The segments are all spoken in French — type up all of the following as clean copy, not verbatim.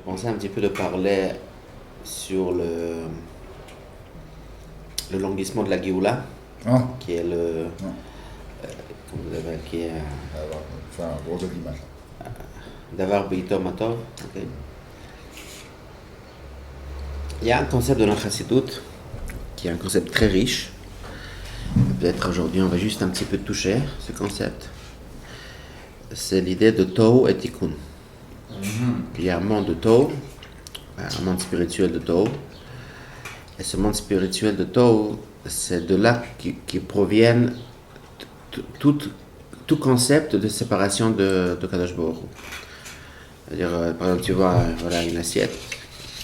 pensais un petit peu de parler sur le languissement de la Géoula, Ah, qui est le. non. Comment vous appelez, qui est Alors, faire un gros jeu d'image. Davar Beito Matov. Ok. Il y a un concept de la Chassidut qui est un concept très riche. Peut-être aujourd'hui on va juste un petit peu toucher ce concept. C'est l'idée de Tohu et Tikkun. Il y a un monde de Tohu, un monde spirituel de Tohu. Et ce monde spirituel de Tohu, c'est de là qui proviennent tout concept de séparation de Kadosh Baruch Hu. C'est-à-dire, par exemple, tu vois voilà, une assiette.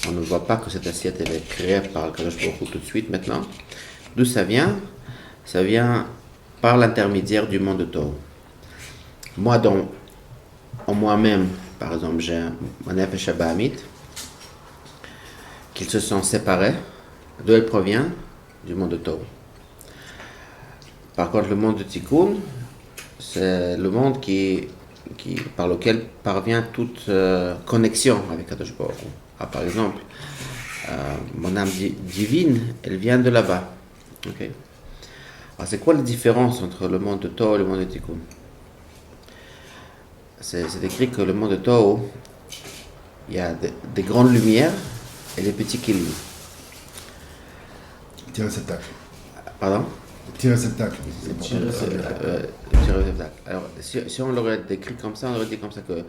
On ne voit pas que cette assiette elle est créée par le Kadosh Baruch Hu tout de suite maintenant. D'où ça vient? Ça vient par l'intermédiaire du monde de Tohu. Moi, en moi-même, par exemple, j'ai mon Nefesh Abahamit, qu'ils se sont séparés. D'où elle provient? Du monde de Tohu. Par contre, le monde de Tikkun, c'est le monde par lequel parvient toute connexion avec Kadosh Baruch Hu. Par exemple, mon âme divine, elle vient de là-bas. Okay. Alors, c'est quoi la différence entre le monde de Tohu et le monde de Tikkun? C'est écrit que le monde de Tohu, il y a des grandes lumières et des petits kilim. Petit réceptacle. Pardon? Petit réceptacle. Petit réceptacle. Alors, si on l'aurait décrit comme ça, on aurait dit comme ça que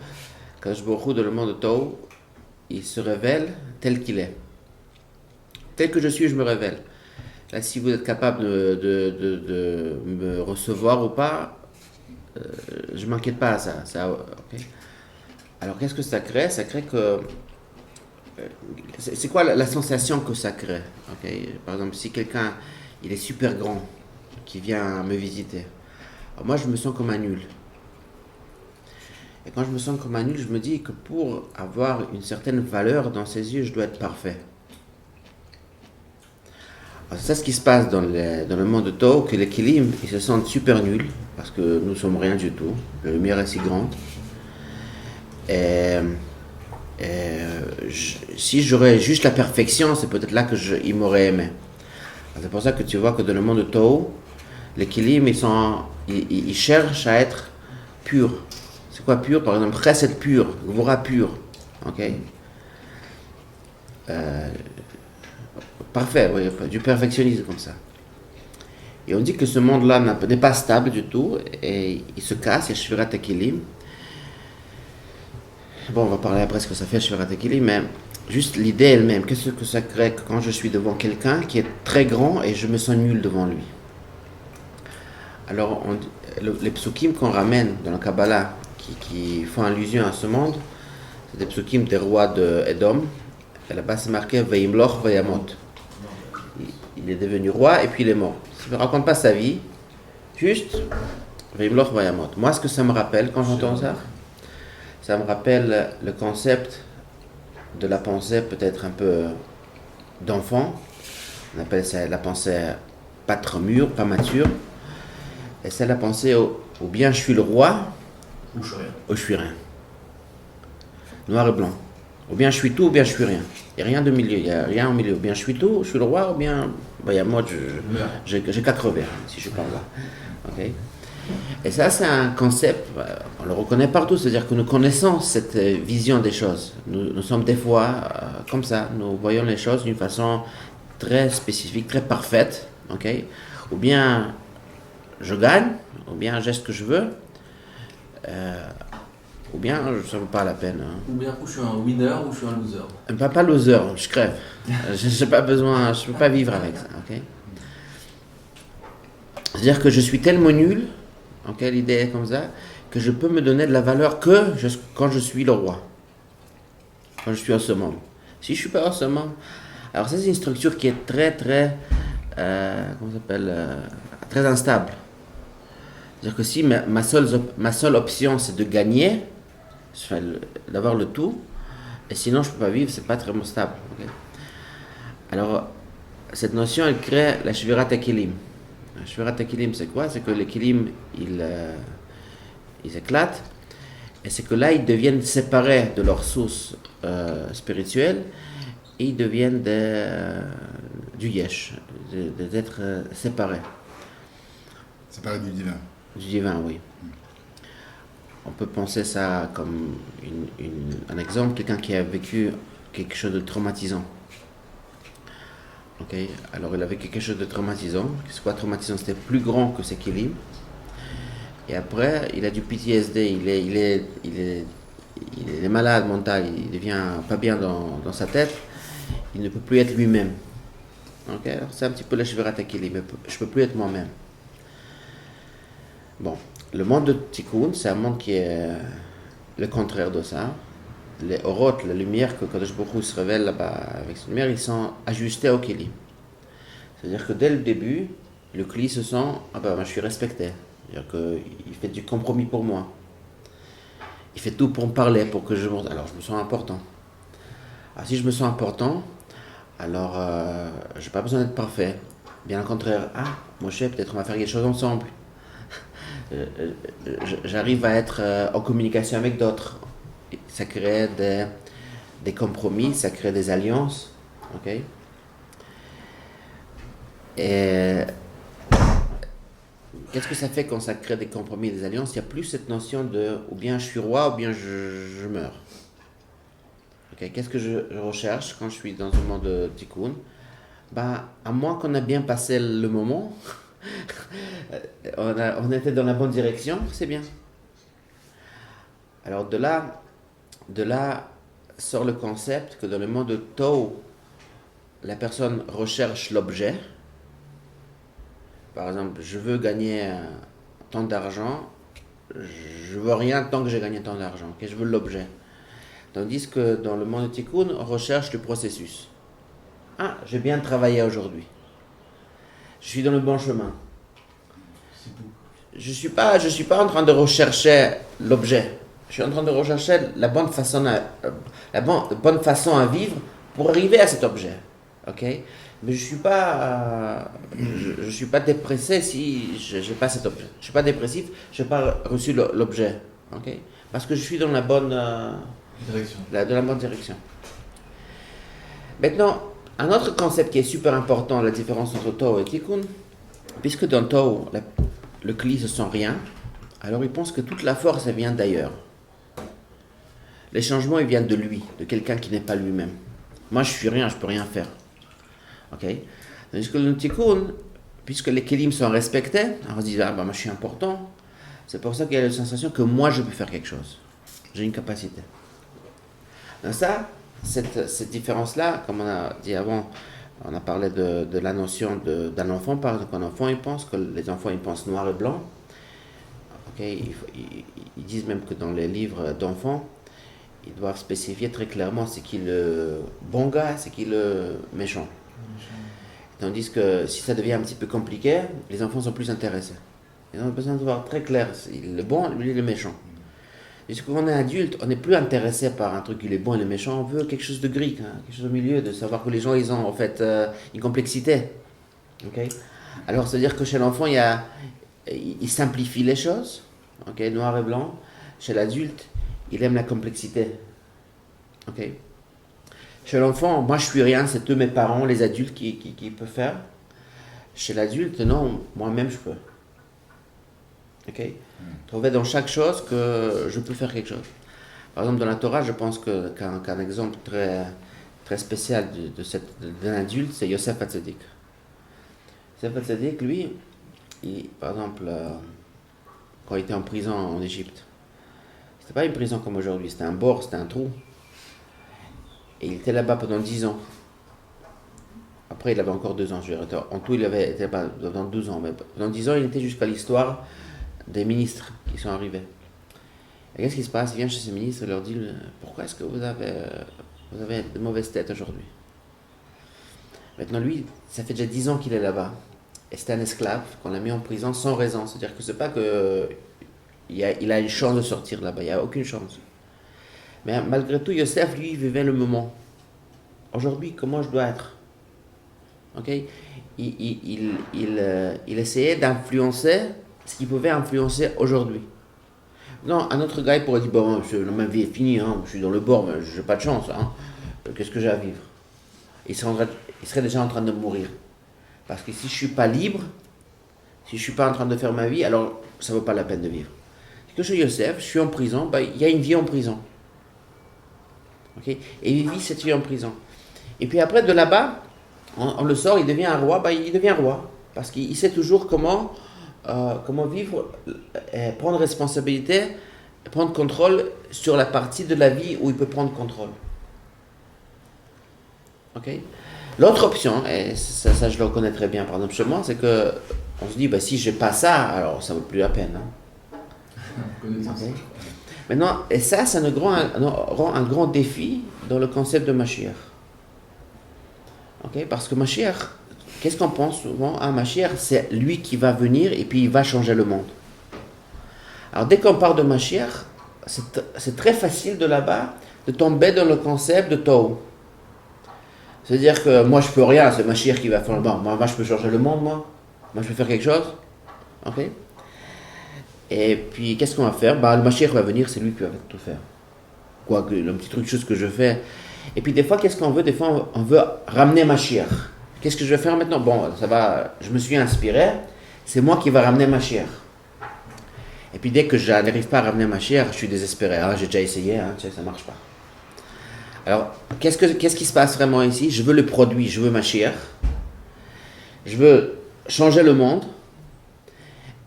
Kadosh Baruch Hu, dans le monde de Tohu, il se révèle tel qu'il est. Tel que je suis, je me révèle. Là, si vous êtes capable de me recevoir ou pas, je ne m'inquiète pas à ça. Okay. Alors, qu'est-ce que ça crée? Ça crée que... c'est quoi la sensation que ça crée? Okay. Par exemple, si quelqu'un, il est super grand, qui vient me visiter, alors moi, je me sens comme un nul. Et quand je me sens comme un nul, je me dis que pour avoir une certaine valeur dans ses yeux, je dois être parfait. Alors c'est ça ce qui se passe dans le monde de Tohu, que les Kilim, ils se sentent super nuls, parce que nous sommes rien du tout. La lumière est si grande. Si j'aurais juste la perfection, c'est peut-être là qu'ils m'auraient aimé. Alors c'est pour ça que tu vois que dans le monde de Tohu, les Kilim, ils cherchent à être purs. C'est quoi pur? Par exemple, Chesed pur, Gvura pur. Ok? Parfait, oui, du perfectionnisme comme ça. Et on dit que ce monde-là n'est pas stable du tout, et il se casse, il y a Shvirat HaKilim. Bon, on va parler après ce que ça fait Shvirat HaKilim, mais juste l'idée elle-même, qu'est-ce que ça crée quand je suis devant quelqu'un qui est très grand et je me sens nul devant lui? Alors, les psukim qu'on ramène dans la Kabbalah, qui font allusion à ce monde, c'est des psukim des rois d'Edom. Et là-bas, c'est marqué Veimloch Veyamot. Il est devenu roi et puis il est mort. Ça ne raconte pas sa vie, juste Veimloch Veyamot. Moi, ce que ça me rappelle quand j'entends ça, ça me rappelle le concept de la pensée peut-être un peu d'enfant. On appelle ça la pensée pas trop mûre, pas mature. Et c'est la pensée ou bien je suis le roi, ou je suis rien. Ou je suis rien. Noir et blanc. Ou bien je suis tout, ou bien je suis rien. Il n'y a rien de milieu, il n'y a rien au milieu. Ou bien je suis tout, je suis le roi, ou bien moi, j'ai qu'à crever, si je suis pas roi. Okay. Et ça, c'est un concept, on le reconnaît partout, c'est-à-dire que nous connaissons cette vision des choses. Nous sommes des fois comme ça, nous voyons les choses d'une façon très spécifique, très parfaite. Okay. Ou bien je gagne, ou bien j'ai ce que je veux. Ou bien ça ne vaut pas la peine. Ou bien je suis un winner ou je suis un loser. Pas loser, je crève. Je n'ai pas besoin, je ne peux pas vivre avec ça. Okay? C'est-à-dire que je suis tellement nul, okay, l'idée est comme ça, que je peux me donner de la valeur quand je suis le roi. Quand je suis au summum. Si je ne suis pas au summum, alors ça c'est une structure qui est très très, comment ça s'appelle, très instable. C'est-à-dire que si ma seule option c'est de gagner, d'avoir le tout, et sinon je ne peux pas vivre, c'est pas très stable. Okay? Alors, cette notion, elle crée la Shvirat HaKilim. Shvirat HaKilim, c'est quoi? C'est que les Kilim, ils éclatent, Et c'est que là, ils deviennent séparés de leur source spirituelle et ils deviennent du yesh, des êtres séparés. Séparés du divin. Du divin, oui. On peut penser ça comme un exemple, quelqu'un qui a vécu quelque chose de traumatisant. Ok, alors il a vécu quelque chose de traumatisant. C'est quoi traumatisant? C'était plus grand que ses kilim. Et après, il a du PTSD, il est malade mental, il devient pas bien dans sa tête, il ne peut plus être lui-même. Ok, alors c'est un petit peu la Shvirat HaKelim, je peux plus être moi-même. Bon, le monde de Tikkun, c'est un monde qui est le contraire de ça. Les orot, la lumière que Kadosh Baruch Hu se révèle là-bas avec cette lumière, ils sont ajustés au Kili. C'est-à-dire que dès le début, le Kli se sent, moi je suis respecté. C'est-à-dire qu'il fait du compromis pour moi. Il fait tout pour me parler, pour que je monte. Alors je me sens important. Alors si je me sens important, alors je n'ai pas besoin d'être parfait. Bien au contraire, Moshe, peut-être on va faire quelque chose ensemble. J'arrive à être en communication avec d'autres. Ça crée des compromis, ça crée des alliances. Ok? Et qu'est-ce que ça fait quand ça crée des compromis et des alliances? Il n'y a plus cette notion de ou bien je suis roi ou bien je meurs. Okay. Qu'est-ce que je recherche quand je suis dans un monde de Tikkun? À moins qu'on a bien passé le moment, on était dans la bonne direction, c'est bien. Alors de là sort le concept que dans le monde de Tao, la personne recherche l'objet. Par exemple, je veux gagner tant d'argent, je veux rien tant que j'ai gagné tant d'argent, okay? Je veux l'objet. Tandis que dans le monde de Tikkun, on recherche le processus. J'ai bien travaillé aujourd'hui. Je suis dans le bon chemin. Je suis pas en train de rechercher l'objet. Je suis en train de rechercher la bonne façon à vivre pour arriver à cet objet. Ok? Mais je suis pas dépressé si je n'ai pas cet objet. Je suis pas dépressif, je n'ai pas reçu l'objet. Ok? Parce que je suis dans la bonne direction. Dans la bonne direction. Maintenant, un autre concept qui est super important, la différence entre Tao et Tikkun, puisque dans Tao, le Kli ne sent rien, alors il pense que toute la force elle vient d'ailleurs. Les changements ils viennent de lui, de quelqu'un qui n'est pas lui-même. Moi je suis rien, je peux rien faire. Ok? Tandis que le Tikkun, puisque les Kelim sont respectés, on se dit moi je suis important. C'est pour ça qu'il y a la sensation que moi je peux faire quelque chose. J'ai une capacité. Donc ça, cette différence-là, comme on a dit avant, on a parlé de la notion d'un enfant. Par exemple, un enfant, il pense que les enfants, ils pensent noir et blanc. Okay? Ils disent même que dans les livres d'enfants, ils doivent spécifier très clairement c'est qui le bon gars, c'est qui le méchant. Tandis que si ça devient un petit peu compliqué, les enfants sont plus intéressés. Ils ont besoin de voir très clair, le bon, lui, le méchant. Et quand on est adulte, on n'est plus intéressé par un truc qui est bon et le méchant, on veut quelque chose de gris, quelque chose au milieu, de savoir que les gens ils ont en fait une complexité. Okay? Alors c'est-à-dire que chez l'enfant, il simplifie les choses, okay? Noir et blanc. Chez l'adulte, il aime la complexité. Okay? Chez l'enfant, moi je suis rien, c'est eux mes parents, les adultes qui peuvent faire. Chez l'adulte, non, moi-même je peux. Okay? Trouver dans chaque chose que je peux faire quelque chose. Par exemple, dans la Torah, je pense qu'un exemple très, très spécial d'un adulte, c'est Yosef Hatzadik. Yosef Hatzadik, lui, par exemple, quand il était en prison en Égypte, c'était pas une prison comme aujourd'hui, c'était un bord, c'était un trou. Et il était là-bas pendant 10 ans. Après, il avait encore 2 ans. En tout, il avait été là-bas pendant 12 ans. Mais pendant 10 ans, il était jusqu'à l'histoire des ministres qui sont arrivés. Et qu'est-ce qui se passe? Il vient chez ces ministres et leur dit pourquoi est-ce que vous avez de mauvaises têtes aujourd'hui? Maintenant, lui, ça fait déjà 10 ans qu'il est là-bas. Et c'était un esclave qu'on a mis en prison sans raison. C'est-à-dire que c'est pas qu'il a une chance de sortir là-bas. Il n'y a aucune chance. Mais malgré tout, Yosef, lui, vivait le moment. Aujourd'hui, comment je dois être? Okay? Il essayait d'influencer ce qu'il pouvait influencer aujourd'hui. Non, un autre gars il pourrait dire, bon, ma vie est finie, hein, je suis dans le bord, mais j'ai pas de chance, hein. Qu'est-ce que j'ai à vivre? Il serait déjà en train de mourir. Parce que si je suis pas libre, si je suis pas en train de faire ma vie, alors ça vaut pas la peine de vivre. Que chez Yosef, je suis en prison, il y a une vie en prison. Okay? Et il vit cette vie en prison. Et puis après, de là-bas, on le sort, il devient un roi, il devient roi. Parce qu'il sait toujours comment vivre, prendre responsabilité, prendre contrôle sur la partie de la vie où il peut prendre contrôle. Okay? L'autre option, et ça je le reconnais très bien par exemple chez moi, c'est que on se dit, si j'ai pas ça, alors ça vaut plus la peine. Hein? Okay? Maintenant, et ça nous rend un grand défi dans le concept de Mashiach. Okay? Parce que Mashiach, qu'est-ce qu'on pense souvent? Mashiach, c'est lui qui va venir et puis il va changer le monde. Alors dès qu'on parle de Mashiach, c'est très facile de là-bas de tomber dans le concept de Tohu. C'est-à-dire que moi je peux rien, c'est Mashiach qui va faire le monde. Moi je peux changer le monde, moi je peux faire quelque chose. Ok? Et puis qu'est-ce qu'on va faire? Le Mashiach va venir, c'est lui qui va tout faire. Quoi que le petit truc, chose que je fais. Et puis des fois, qu'est-ce qu'on veut? Des fois, on veut ramener Mashiach. Qu'est-ce que je vais faire maintenant? Bon, ça va, je me suis inspiré, c'est moi qui va ramener Mashiach. Et puis dès que je n'arrive pas à ramener Mashiach, je suis désespéré. J'ai déjà essayé, ça ne marche pas. Alors, qu'est-ce qui se passe vraiment ici? Je veux le produit, je veux Mashiach. Je veux changer le monde.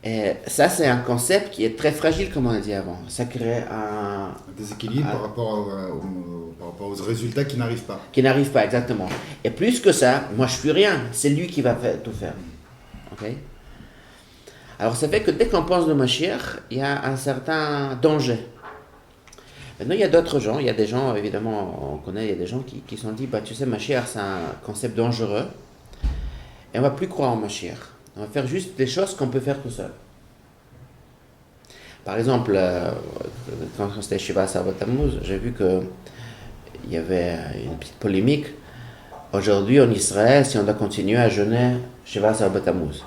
Et ça, c'est un concept qui est très fragile, comme on a dit avant. Ça crée un déséquilibre par rapport aux résultats qui n'arrivent pas. Qui n'arrivent pas, exactement. Et plus que ça, moi, je ne suis rien. C'est lui qui va tout faire. Okay? Alors, ça fait que dès qu'on pense de Mashiach, il y a un certain danger. Maintenant, il y a d'autres gens. Il y a des gens, évidemment, on connaît, il y a des gens qui se sont dit, tu sais, Mashiach, c'est un concept dangereux. Et on ne va plus croire en Mashiach. On va faire juste des choses qu'on peut faire tout seul. Par exemple, quand c'était Shiva Sarbat Tammuz, j'ai vu qu'il y avait une petite polémique. Aujourd'hui, en Israël, si on doit continuer à jeûner Shiva Sarbat Tammuz.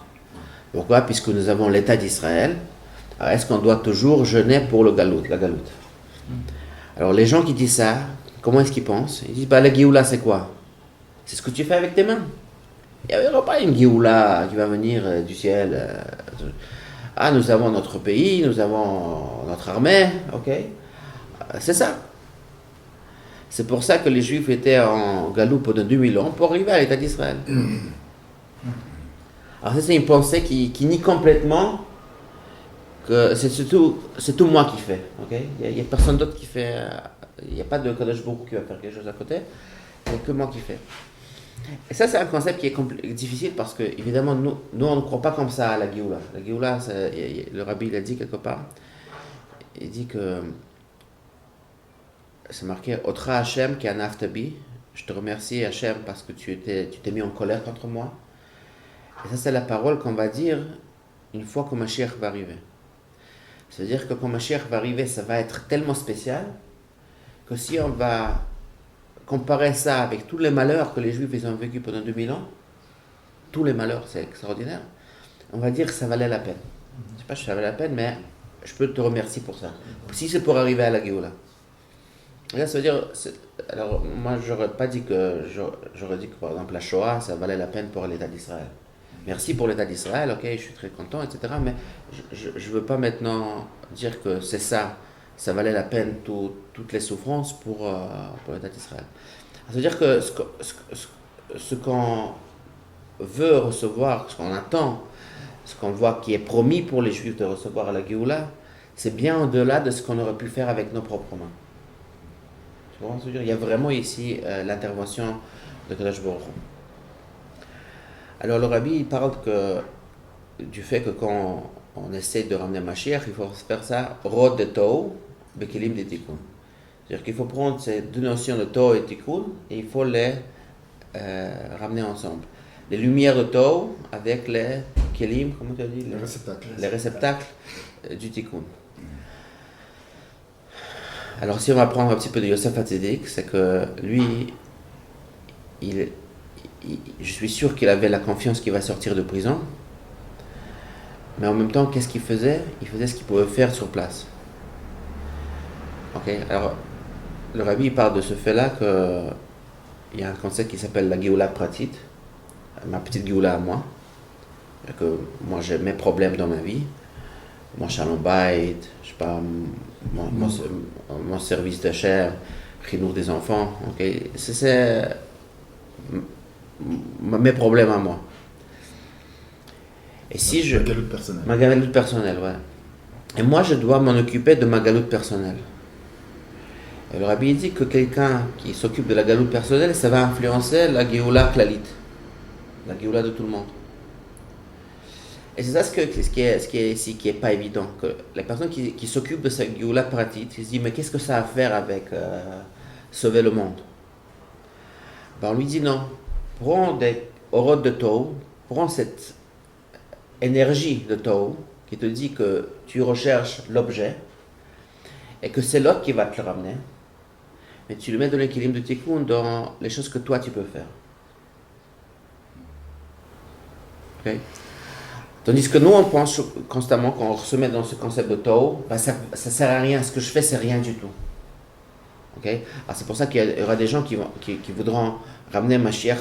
Pourquoi? Puisque nous avons l'État d'Israël, alors est-ce qu'on doit toujours jeûner pour la galoute? Alors les gens qui disent ça, comment est-ce qu'ils pensent? Ils disent, la Géoula c'est quoi? C'est ce que tu fais avec tes mains. Il n'y aura pas une Géoula qui va venir du ciel. Nous avons notre pays, nous avons notre armée, ok? C'est ça. C'est pour ça que les Juifs étaient en galoute pendant 2000 ans pour arriver à l'État d'Israël. Alors ça, c'est une pensée qui nie complètement que c'est tout moi qui fais, ok? Il n'y a personne d'autre qui fait, il n'y a pas de Kadosh Baruch Hu qui va faire quelque chose à côté, il n'y a que moi qui fais. Et ça, c'est un concept qui est difficile parce que, évidemment, nous, on ne croit pas comme ça à la Géoula. La Géoula, le rabbi il a dit quelque part, il dit que c'est marqué « Otra Hashem ki anaftabi » je te remercie Hashem parce que tu t'es mis en colère contre moi. Et ça, c'est la parole qu'on va dire une fois que Mashiach va arriver. C'est-à-dire que quand Mashiach va arriver, ça va être tellement spécial que si on va comparer ça avec tous les malheurs que les Juifs ils ont vécu pendant 2000 ans, tous les malheurs, c'est extraordinaire, on va dire que ça valait la peine. Je ne sais pas si ça valait la peine, mais je peux te remercier pour ça. Si c'est pour arriver à la Géoula. Là, ça veut dire, alors moi j'aurais dit que par exemple la Shoah, ça valait la peine pour l'État d'Israël. Merci pour l'État d'Israël, ok, je suis très content, etc. Mais je ne veux pas maintenant dire que c'est ça valait la peine toutes les souffrances pour l'État d'Israël. C'est-à-dire que ce qu'on veut recevoir, ce qu'on attend, ce qu'on voit qui est promis pour les Juifs de recevoir à la Géoula, c'est bien au-delà de ce qu'on aurait pu faire avec nos propres mains. Tu vois, il y a vraiment ici l'intervention de Kadosh Baruch Hu. Alors le rabbi il parle du fait que quand on essaie de ramener Mashiach, il faut faire ça rod de Tohu, bekelim de Tikkun. C'est-à-dire qu'il faut prendre ces deux notions de Tohu et Tikkun et il faut les ramener ensemble. Les lumières de Tohu avec les kelim, comment tu as dit? Les réceptacles du Tikkun. Alors si on va prendre un petit peu de Yosef Hatzadik, c'est que lui, je suis sûr qu'il avait la confiance qu'il va sortir de prison, mais en même temps, qu'est-ce qu'il faisait? Il faisait ce qu'il pouvait faire sur place. Ok, alors le rabbi parle de ce fait-là qu'il y a un concept qui s'appelle la Géoula Pratit, ma petite Géoula à moi. Que moi j'ai mes problèmes dans ma vie, mon shalom bayit, je sais pas, mon service de chair, chinour des enfants, ok, c'est mes problèmes à moi. Et si je... Ma galoute personnelle, ouais. Et moi je dois m'en occuper de ma galoute personnelle. Et le rabbi dit que quelqu'un qui s'occupe de la galoute personnelle, ça va influencer la Géoula klalit, la Géoula de tout le monde. Et c'est ça ce qui est ici, qui n'est pas évident. Que la personne qui s'occupe de sa Géoula pratit, il se dit, mais qu'est-ce que ça a à faire avec sauver le monde? Ben, on lui dit non. Prends des orodes de Tohu, prends cette énergie de Tohu qui te dit que tu recherches l'objet et que c'est l'autre qui va te le ramener. Mais tu le mets dans l'équilibre de Tikkun, dans les choses que toi tu peux faire. Ok? Tandis que nous, on pense constamment, quand on se met dans ce concept de Tohu, ben ça ne sert à rien. Ce que je fais, c'est rien du tout. Okay? Alors c'est pour ça qu'il y aura des gens qui voudront ramener Mashiach.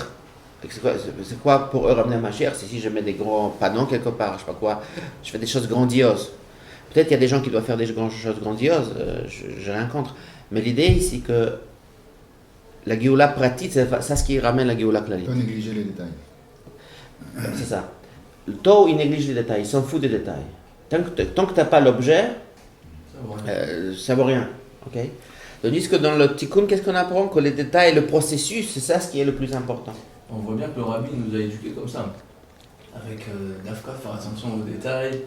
C'est quoi pour eux ramener Mashiach? C'est si je mets des grands panneaux quelque part, je sais pas quoi, je fais des choses grandioses. Peut-être qu'il y a des gens qui doivent faire des choses grandioses, je rien contre. Mais l'idée ici que la Géoula pratique, c'est ça ce qui ramène la Géoula klalit. Pas négliger les détails. C'est ça. Le Tohu, il néglige les détails, il s'en fout des détails. Tant que tu n'as pas l'objet, ça vaut rien. Okay? Tandis que dans le Tikkun, qu'est-ce qu'on apprend? Que les détails, le processus, c'est ça ce qui est le plus important. On voit bien que le rabbi nous a éduqués comme ça. Avec Dafka, faire attention aux détails,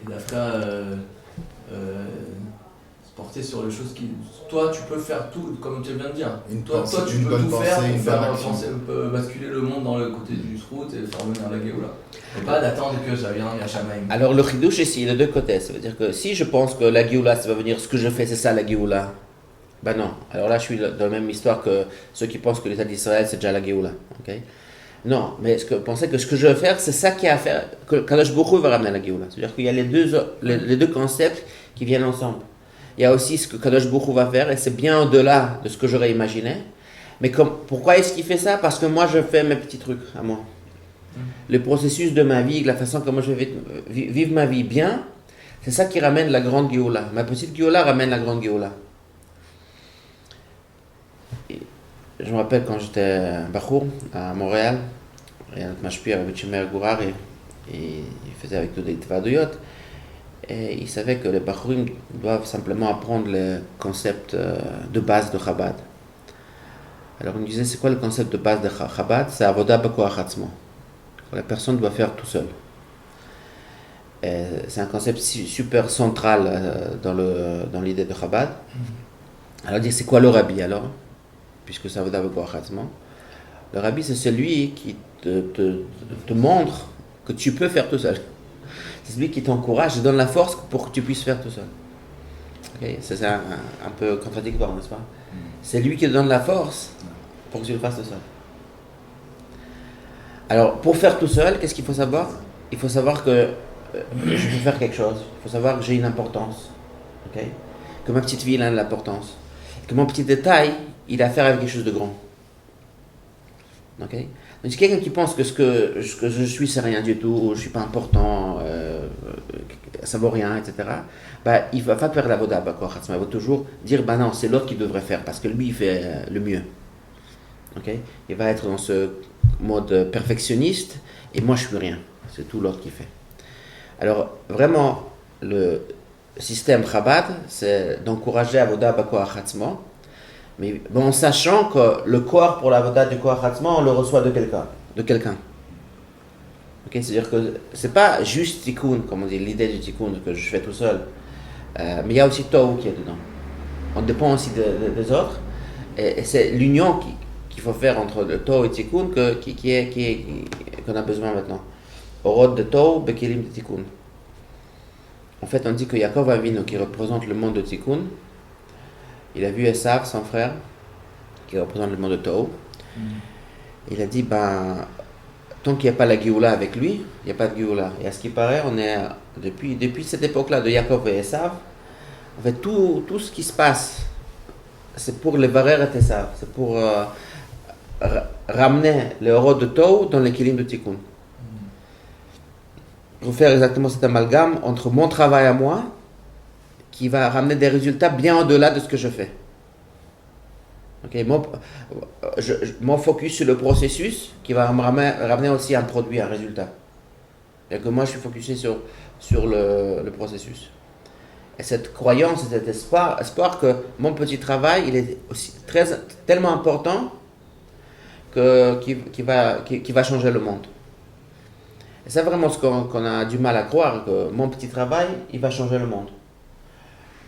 et Dafka se porter sur les choses qui... Toi, tu peux faire tout, comme tu viens de dire. Toi, tu peux tout faire pour faire basculer le monde dans le côté du Srout et faire venir la Géoula. Et pas d'attendre que ça vienne à Shamaim. Alors le Chidouche ici, il y a deux côtés. Ça veut dire que si je pense que la Géoula, ça va venir, ce que je fais, c'est ça la Géoula. Ben non. Alors là, je suis dans la même histoire que ceux qui pensent que l'État d'Israël, c'est déjà la Géoula. Okay? Non, mais pensez que ce que je veux faire, c'est ça qui a à faire, que Kadosh Baruch Hu va ramener la Géoula. C'est-à-dire qu'il y a les deux concepts qui viennent ensemble. Il y a aussi ce que Kadosh Baruch Hu va faire, et c'est bien au-delà de ce que j'aurais imaginé. Mais pourquoi est-ce qu'il fait ça? Parce que moi, je fais mes petits trucs à moi. Le processus de ma vie, la façon comment je vais vivre ma vie bien, c'est ça qui ramène la grande Géoula. Ma petite Géoula ramène la grande Géoula. Je me rappelle quand j'étais à Bachour, à Montréal, et notre mashpia avec Shemer Gourar, et il faisait avec nous des Tvadouyot, et il savait que les Bachourim doivent simplement apprendre le concept de base de Chabad. Alors on me disait, c'est quoi le concept de base de Chabad? C'est Avoda B'Koach Atzmo. La personne doit faire tout seul. Et c'est un concept super central dans l'idée de Chabad. Alors on dit, c'est quoi le rabbi alors? Puisque ça veut dire le rabbi, c'est celui qui te montre que tu peux faire tout seul. C'est celui qui t'encourage, te donne la force pour que tu puisses faire tout seul. Okay? C'est un peu contradictoire, n'est-ce pas? C'est lui qui te donne la force pour que tu le fasses tout seul. Alors, pour faire tout seul, qu'est-ce qu'il faut savoir? Il faut savoir que je peux faire quelque chose. Il faut savoir que j'ai une importance. Okay? Que ma petite vie a de l'importance. Que mon petit détail, il a affaire avec quelque chose de grand. Okay? Donc, si quelqu'un qui pense que ce que je suis, c'est rien du tout, ou je ne suis pas important, ça vaut rien, etc., bah, il ne va pas faire la voda, il va toujours dire, bah non, c'est l'autre qui devrait faire, parce que lui, il fait le mieux. Okay? Il va être dans ce mode perfectionniste, et moi, je ne suis rien. C'est tout l'autre qui fait. Alors, vraiment, le système Chabad, c'est d'encourager Avoda B'Koach Atzmo, mais bon, en sachant que le corps pour l'avoda du Koach Atzmo, on le reçoit de quelqu'un. Okay? C'est-à-dire que c'est pas juste Tikkun, comme on dit, l'idée du Tikkun que je fais tout seul, mais il y a aussi Tohu qui est dedans. On dépend aussi des autres, et c'est l'union qu'il faut faire entre le Tohu et Tikkun qu'on a besoin maintenant. Orod de Tohu, Bekelim de Tikkun. En fait, on dit que Yaakov Avinu, qui représente le monde de Tikkun, il a vu Esav, son frère, qui représente le monde de Tohu. Il a dit, tant qu'il n'y a pas la Géoula avec lui, il n'y a pas de Géoula. Et à ce qui paraît, on est depuis cette époque-là de Yaakov et Esav, En fait, tout ce qui se passe, c'est pour les Varer et Tessav. C'est pour ramener le Orod de Tov dans l'équilibre de Tikkun. Pour faire exactement cet amalgame entre mon travail à moi, qui va ramener des résultats bien au-delà de ce que je fais. Okay, mon focus sur le processus qui va me ramener aussi un produit, un résultat. Et que moi je suis focusé sur le processus. Et cette croyance, cet espoir que mon petit travail, il est aussi tellement important qui va changer le monde. Et c'est vraiment ce qu'on a du mal à croire, que mon petit travail, il va changer le monde.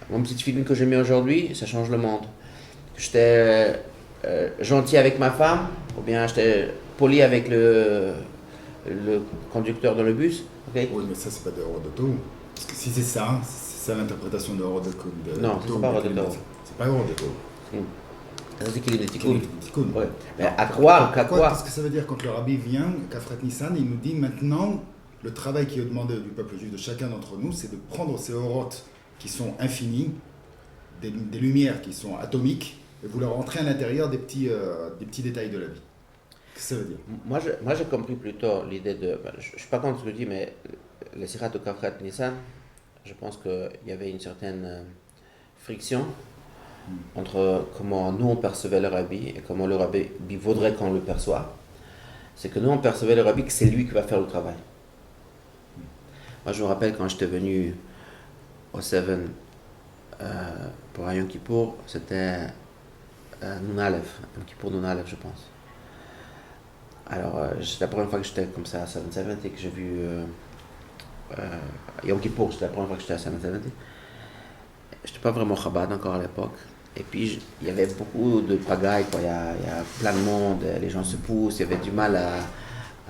Mon petit film que j'ai mis aujourd'hui, ça change le monde. Que j'étais gentil avec ma femme, ou bien j'étais poli avec le conducteur dans le bus. Okay? Oui, mais ça, c'est pas de Orod de Tov. Parce que si c'est ça l'interprétation de Orod de Tov. Non, c'est pas Orod de Tov. C'est pas Orod de Tov. C'est l'équilibre de Tikkun. Ouais. Mais à croire, qu'à quoi? Qu'est-ce que ça veut dire quand le rabbi vient, Kafret Nissan, il nous dit maintenant, le travail qui est demandé du peuple juif, de chacun d'entre nous, c'est de prendre ces orotes qui sont infinies, des lumières qui sont atomiques, et vous leur rentrez à l'intérieur des petits détails de la vie. Qu'est-ce que ça veut dire? Moi, j'ai compris plutôt l'idée de... je ne suis pas contre ce que je dis, mais le sirat de Kafret Nissan, je pense qu'il y avait une certaine friction entre comment nous on percevait le rabbi et comment le rabbi voudrait qu'on le perçoit. C'est que nous on percevait le rabbi que c'est lui qui va faire le travail. Moi je me rappelle quand j'étais venu au Seven pour un Yom Kippour, c'était Nun Aleph, Yom Kippour Nun Aleph je pense. Alors c'était la première fois que j'étais comme ça à 770 et que j'ai vu Yom Kippour, c'était la première fois que j'étais à 770. J'étais pas vraiment Chabad encore à l'époque. Et puis, il y avait beaucoup de pagaille, quoi. Il y a plein de monde, les gens se poussent, il y avait du mal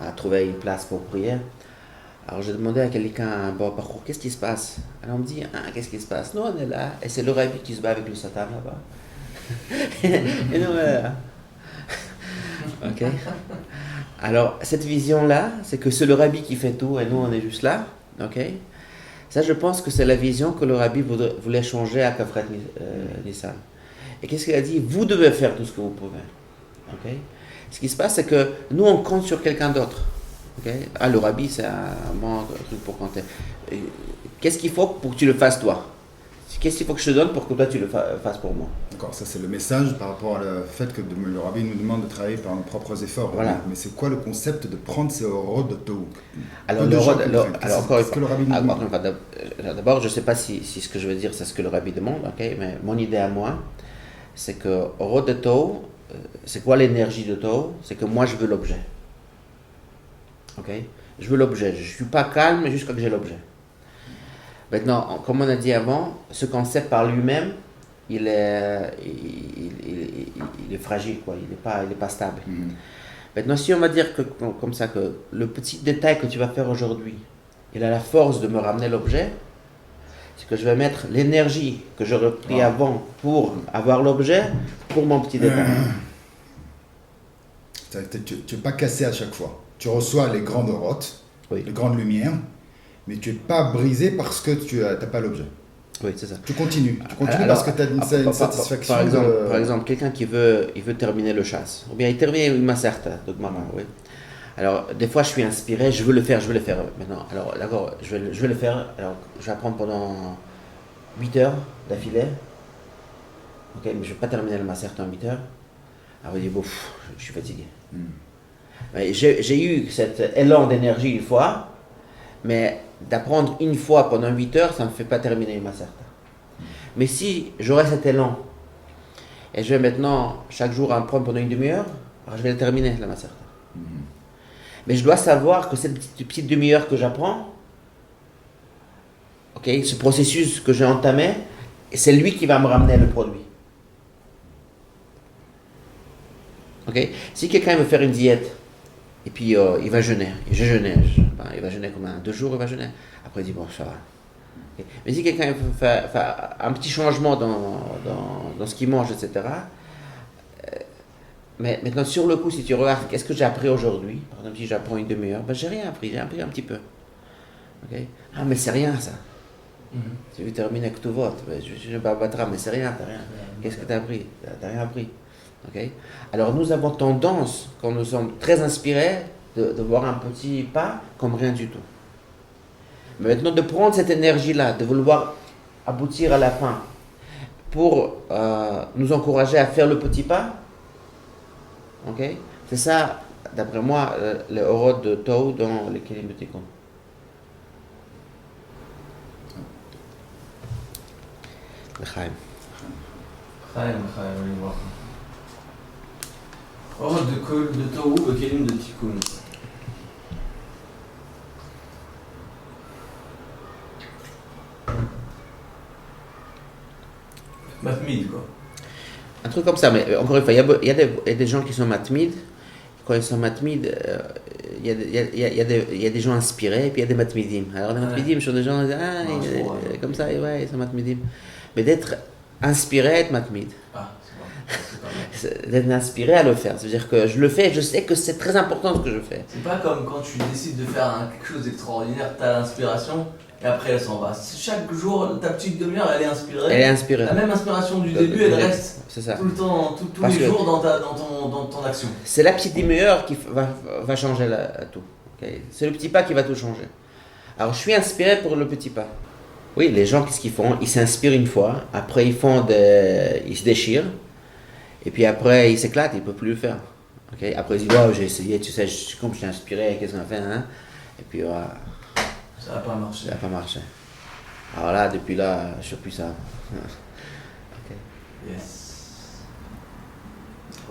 à trouver une place pour prier. Alors, j'ai demandé à quelqu'un, bon, parcours, qu'est-ce qui se passe? Alors, on me dit, qu'est-ce qui se passe? Nous, on est là, et c'est le rabbi qui se bat avec le Satan là-bas. Et nous, on est là. Ok. Alors, cette vision-là, c'est que c'est le rabbi qui fait tout, et nous, on est juste là. Ok. Ça, je pense que c'est la vision que le rabbi voulait changer à Kafret Nissan. Et qu'est-ce qu'il a dit? Vous devez faire tout ce que vous pouvez. Okay? Ce qui se passe, c'est que nous, on compte sur quelqu'un d'autre. Okay? Le rabbi, c'est un bon truc pour compter. Qu'est-ce qu'il faut pour que tu le fasses toi? Qu'est-ce qu'il faut que je te donne pour que toi, tu le fasses pour moi? D'accord, ça c'est le message par rapport au fait que le rabbi nous demande de travailler par nos propres efforts. Voilà. Mais c'est quoi le concept de prendre ces Orod de Tov? Alors, d'abord, je ne sais pas si ce que je veux dire, c'est ce que le rabbi demande, okay? Mais mon idée à moi, c'est que Orod de Tov, c'est quoi l'énergie de Tov? C'est que moi, je veux l'objet. Okay? Je veux l'objet. Je ne suis pas calme jusqu'à ce que j'ai l'objet. Maintenant, comme on a dit avant, ce concept par lui-même, il est fragile, quoi. Il n'est pas stable. Maintenant, si on va dire que, comme ça, que le petit détail que tu vas faire aujourd'hui, il a la force de me ramener l'objet, c'est que je vais mettre l'énergie que j'aurais pris avant pour avoir l'objet pour mon petit détail. Tu n'es pas cassé à chaque fois. Tu reçois les grandes orotes, les grandes lumières, mais tu n'es pas brisé parce que tu n'as pas l'objet. Oui, c'est ça. Tu continues parce que tu as une satisfaction. Par exemple, quelqu'un qui veut terminer le chasse, ou bien il termine une macerta, donc maman, oui. Alors, des fois, je suis inspiré, je veux le faire maintenant. Alors, d'accord, je vais le faire. Alors, je vais apprendre pendant 8 heures d'affilée. Ok, mais je ne vais pas terminer le macerta en 8 heures. Alors, il dit, bon, je suis fatigué. J'ai eu cet élan d'énergie une fois, mais d'apprendre une fois pendant 8 heures, ça ne me fait pas terminer ma certa. Mais si j'aurai cet élan, et je vais maintenant chaque jour en prendre pendant une demi-heure, alors je vais le terminer, la macerta. Mais je dois savoir que cette petite demi-heure que j'apprends, okay, ce processus que j'ai entamé, c'est lui qui va me ramener le produit. Okay? Si quelqu'un veut faire une diète, et puis il va jeûner, il va jeûner comme 2 jours, il va jeûner. Après il dit bon ça va. Okay. Mais si quelqu'un veut faire un petit changement dans ce qu'il mange, etc. Mais maintenant sur le coup, si tu regardes, qu'est-ce que j'ai appris aujourd'hui? Par exemple, si j'apprends une demi-heure, j'ai rien appris, j'ai appris un petit peu. Okay. Mais c'est rien ça. Tu veux terminer avec tout vote. Je Barbatra, mais c'est rien, t'as rien. Qu'est-ce que t'as appris? T'as rien appris. Okay? Alors nous avons tendance, quand nous sommes très inspirés, de voir un petit pas comme rien du tout. Mais maintenant, de prendre cette énergie-là, de vouloir aboutir à la fin, pour nous encourager à faire le petit pas, okay? C'est ça, d'après moi, le horod de Tohu dans les Kelim de Tikkun. Chaim. Chaim, horod de Tohu, le Kelim de Tikkun. Matmid, quoi. Un truc comme ça, mais encore une fois, il y a des gens qui sont matmid. Quand ils sont matmid, il y a des gens inspirés, et puis il y a des matmidim. Alors les matmidim sont des gens comme ça, ouais, ils sont matmidim. Mais d'être inspiré, être matmid. D'être inspiré à le faire. C'est-à-dire que je le fais, je sais que c'est très important ce que je fais. C'est pas comme quand tu décides de faire quelque chose d'extraordinaire, tu as l'inspiration. Et après, elle s'en va. Chaque jour, ta petite demi-heure, elle est inspirée. Elle est inspirée. La même inspiration du début, elle reste c'est ça. Tout le temps, tous les jours dans ton action. C'est la petite demi-heure qui va changer tout. Okay? C'est le petit pas qui va tout changer. Alors, je suis inspiré pour le petit pas. Oui, les gens, qu'est-ce qu'ils font? Ils s'inspirent une fois, après ils se déchirent, et puis après ils s'éclatent, ils ne peuvent plus le faire. Okay? Après ils disent, wow, j'ai essayé, tu sais, comme je suis inspiré, qu'est-ce qu'on fait, hein? Et puis voilà. Ça n'a pas marché. Ça n'a pas marché. Alors là, depuis là, je ne suis plus ça. Okay. Yes.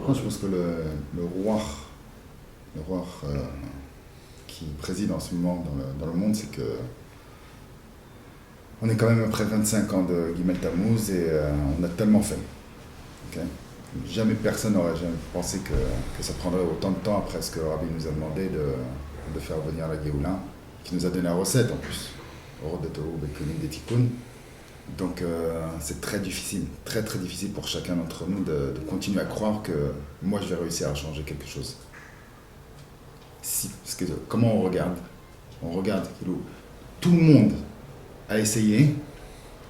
Moi, je pense que le roi qui préside en ce moment dans le monde, c'est que on est quand même après 25 ans de Gimel Tammuz et on a tellement fait. Okay? Jamais personne n'aurait jamais pensé que ça prendrait autant de temps après ce que le Rabbi nous a demandé de faire venir la Géoula, qui nous a donné la recette en plus, Horod de Tohu, Kelim de Tikkun. Donc c'est très difficile pour chacun d'entre nous de continuer à croire que moi je vais réussir à changer quelque chose. Parce que comment on regarde, tout le monde a essayé,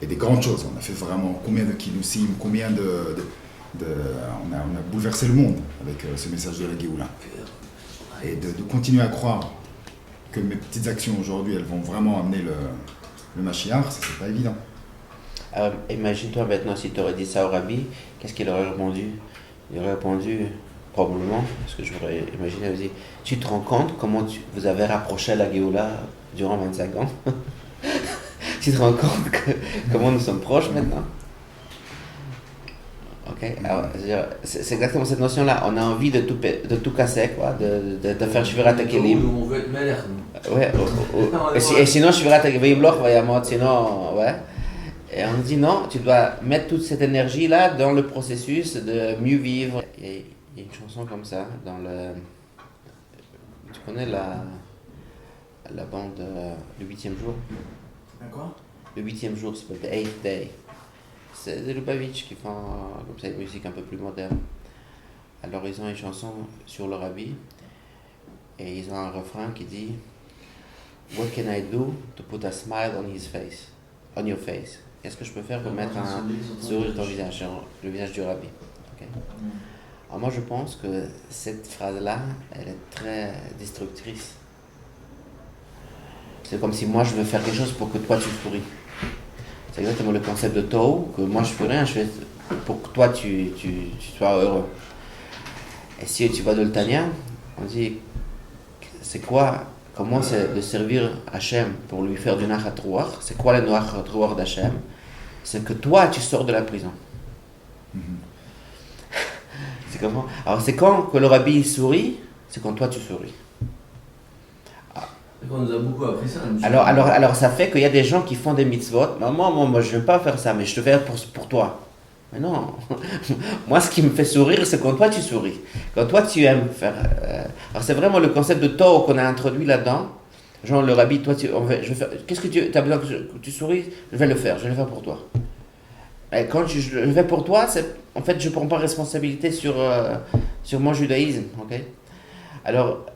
et des grandes choses. On a fait vraiment combien de kilousim, combien on a bouleversé le monde avec ce message de la Géoula. Et de continuer à croire que mes petites actions aujourd'hui, elles vont vraiment amener le Mashiach, ça c'est pas évident. Imagine-toi maintenant si tu aurais dit ça au Rabbi, qu'est-ce qu'il aurait répondu? Il aurait répondu, probablement, parce que je pourrais imaginer, il dit, tu te rends compte comment vous avez rapproché la Géoula durant 25 ans? Tu te rends compte comment nous sommes proches maintenant? Ok, alors, c'est exactement cette notion-là. On a envie de tout casser, quoi, de faire Shvirat HaKelim. On veut être malère. Ouais, et sinon Shvirat HaKelim, sinon, ouais. Et on dit non, tu dois mettre toute cette énergie-là dans le processus de mieux vivre. Il y a une chanson comme ça, dans le... Tu connais la bande Le 8e jour? Quoi? Le 8e jour, c'est The 8th Day. C'est des Lubavitch qui font comme ça une musique un peu plus moderne. Alors ils ont une chanson sur le Rabbi et ils ont un refrain qui dit What can I do to put a smile on your face? Qu'est-ce que je peux faire pour mettre un sourire sur ton visage, sur le visage du Rabbi? Okay. Alors moi je pense que cette phrase-là, elle est très destructrice. C'est comme si moi je veux faire quelque chose pour que toi tu souris. C'est exactement le concept de Tohu, que moi je fais rien, je fais pour que toi tu sois heureux. Et si tu vas de l'Tania, on dit c'est quoi, comment c'est de servir Hachem pour lui faire du Nachat Ruach? C'est quoi le Nachat Ruach d'Hachem? C'est que toi tu sors de la prison. C'est comment? Alors c'est quand que le Rabbi sourit, c'est quand toi tu souris. On nous a beaucoup appris ça. Alors ça fait qu'il y a des gens qui font des mitzvot. Moi je ne veux pas faire ça, mais je te fais pour toi. Mais non, moi ce qui me fait sourire, c'est quand toi tu souris. Quand toi tu aimes faire... Alors c'est vraiment le concept de Tohu qu'on a introduit là-dedans. Genre le Rabbi, toi je vais faire... Qu'est-ce que tu as besoin que tu souris? Je vais le faire pour toi. Et quand je le fais pour toi, en fait je ne prends pas responsabilité sur mon judaïsme. Okay? Alors,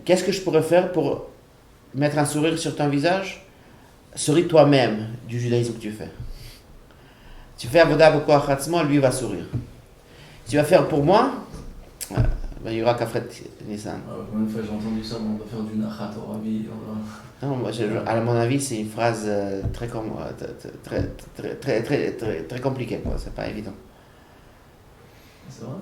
qu'est-ce que je pourrais faire pour mettre un sourire sur ton visage? souris toi-même du judaïsme que tu fais. Tu fais Avodah B'Koach Atzmo, lui va sourire. Tu vas faire pour moi, il y aura Kafret Nissan. Combien de fois j'ai entendu ça, on doit faire du Nachat au Rabbi. Non, moi, à mon avis, c'est une phrase très compliquée, quoi. C'est pas évident. C'est vrai?